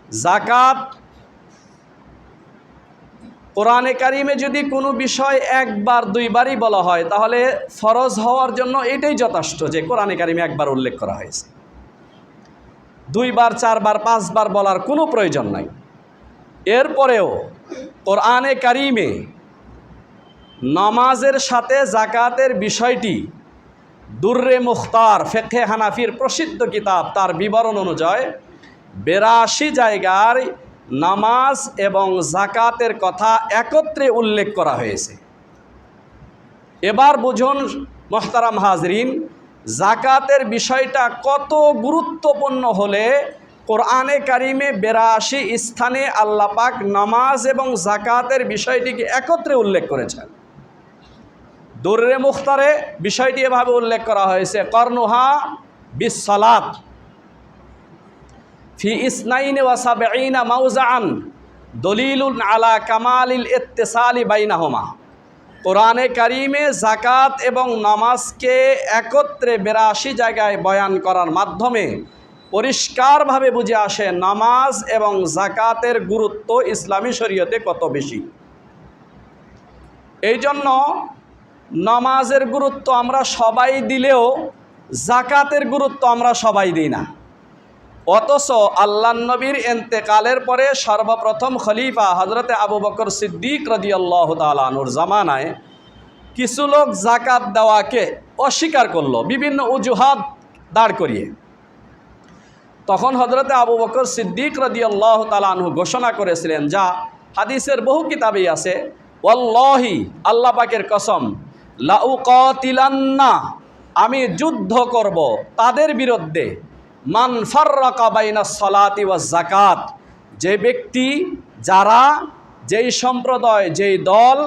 জাকাত কোরআনে কারিমে যদি কোনো বিষয় একবার দুইবারই বলা হয় তাহলে ফরজ হওয়ার জন্য এটাই যথেষ্ট যে কোরআনে কারিমে একবার উল্লেখ করা হয়েছে, দুইবার চারবার পাঁচবার বলার কোনো প্রয়োজন নাই। এরপরেও কোরআনে কারিমে নামাজের সাথে জাকাতের বিষয়টি দুররে মুখতার ফিকহে হানাফির প্রসিদ্ধ কিতাব তার বিবরণ অনুযায়ী 82 জায়গায় নামাজ এবং জাকাতের কথা একত্রে উল্লেখ করা হয়েছে। এবার বুঝুন মোহতারাম হাজরিন, জাকাতের বিষয়টা কত গুরুত্বপূর্ণ হলে কোরআনে কারিমে 82 স্থানে আল্লাহ পাক নামাজ এবং জাকাতের বিষয়টিকে একত্রে উল্লেখ করেছেন। দুররে মুখতারে বিষয়টি এভাবে উল্লেখ করা হয়েছে, কর্নুহা বিসসালাত ফি ইসনাইন ওয়া সাবঈনা মাওজাআন দলিলুন আলা কামালিল ইত্তিসালি বাইনাহুমা। কোরআনে কারিমে জাকাত এবং নামাজকে একত্রে 82 জায়গায় বয়ান করার মাধ্যমে পরিষ্কারভাবে বুঝে আসে নামাজ এবং জাকাতের গুরুত্ব ইসলামী শরীয়তে কত বেশি। এই জন্য নামাজের গুরুত্ব আমরা সবাই দিলেও জাকাতের গুরুত্ব আমরা সবাই দিই না। অথচ আল্লাহর নবীর ইন্তেকালের পরে সর্বপ্রথম খলিফা হজরতে আবু বকর সিদ্দিক রাদিয়াল্লাহু তাআলা আনহুর জামানায় কিছু লোক জাকাত দেওয়াকে অস্বীকার করলো বিভিন্ন অজুহাত দাঁড় করিয়ে। তখন হজরতে আবু বকর সিদ্দিক রাদিয়াল্লাহু তাআলা আনহু ঘোষণা করেছিলেন, যা হাদিসের বহু কিতাবেই আছে, ওয়াল্লাহি আল্লাহ পাকের কসম, লাউকাতিলান্না আমি যুদ্ধ করব তাদের বিরুদ্ধে, মান ফাররাকা বাইনাস সালাতি ওয়াজ যাকাত যে ব্যক্তি যারা যেই সম্প্রদায় যেই দল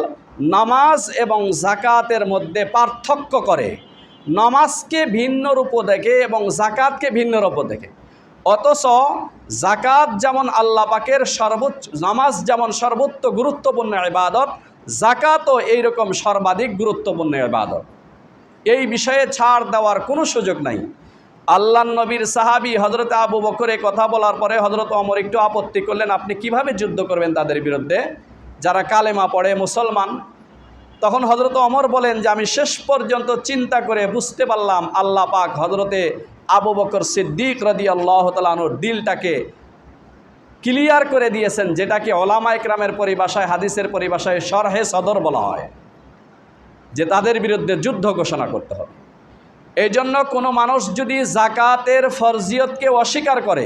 নামাজ এবং জাকাতের মধ্যে পার্থক্য করে, নামাজকে ভিন্ন রূপ দেখে এবং জাকাতকে ভিন্ন রূপ দেখে। অথচ জাকাত যেমন আল্লাহ পাকের সর্বোচ্চ, নামাজ যেমন সর্বোচ্চ গুরুত্বপূর্ণ ইবাদত, জাকাতও এইরকম সর্বাধিক গুরুত্বপূর্ণ ইবাদত। এই বিষয়ে ছাড় দেওয়ার কোনো সুযোগ নাই। আল্লাহর নবীর সাহাবী হজরত আবু বকর কথা বলার পরে হজরত ওমর একটু আপত্তি করলেন, আপনি কিভাবে যুদ্ধ করবেন তাদের বিরুদ্ধে যারা কালেমা পড়ে মুসলমান। তখন হজরত ওমর বলেন যে আমি শেষ পর্যন্ত চিন্তা করে বুঝতে পারলাম আল্লাহ পাক হজরতে আবু বকর সিদ্দিক রাদিয়াল্লাহু তাআলা আনহুর দিলটাকে ক্লিয়ার করে দিয়েছেন, যেটাকে ওলামা ইকরামের পরিভাষায়, হাদিসের পরিভাষায় শরহে সদর বলা হয়, যে তাদের বিরুদ্ধে যুদ্ধ ঘোষণা করতে হবে। এই জন্য কোনো মানুষ যদি জাকাতের ফরজিয়তকে অস্বীকার করে